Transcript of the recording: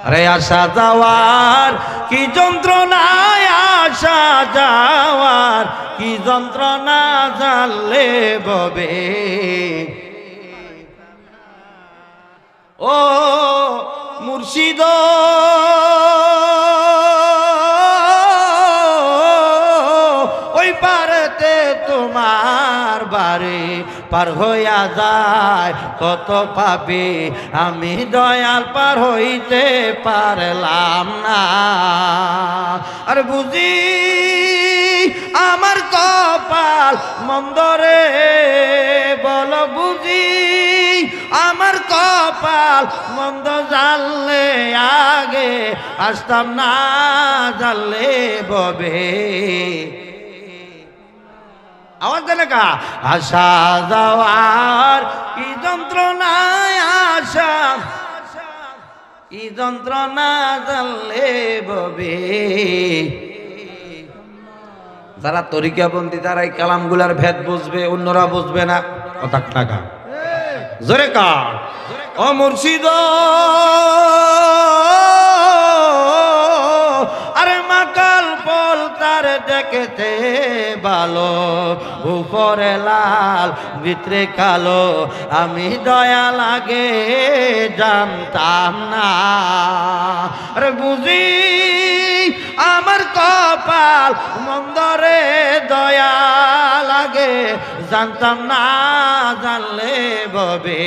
আরে আসা যাওয়ার কি যন্ত্রণায়, আসা যাওয়ার কি যন্ত্রণা জানলে ববে। ও মুর্শিদ ওই পারেতে তোমার বারে পার হইয়া যায় কত পাপি, আমি দয়াল পার হইতে পারলাম না। আর বুঝি আমার কপাল মন্দরে, বলো বুঝি আমার কপাল মন্দ, জানলে আগে আসতাম না, জানলে ববে। আওয়াজ দেনে কা আসা যাওয়ার কি যন্ত্রণায়, আসা কি যন্ত্রণা জানলে ববে। যারা তরিকাবন্দী তারা এই কালামগুলার ভেদ বুঝবে, অন্যরা বুঝবে না। কথা টাকা জোরে কা ও মুর্শিদ, আরে মাকাল পল তার দেখতে ভালো, উপরে লাল ভিতরে কালো, আমি দয়া লাগে জানতাম না। আরে বুঝি আমার কপাল মন্দরে, দয়া লাগে জানতাম না, জানলে ববে।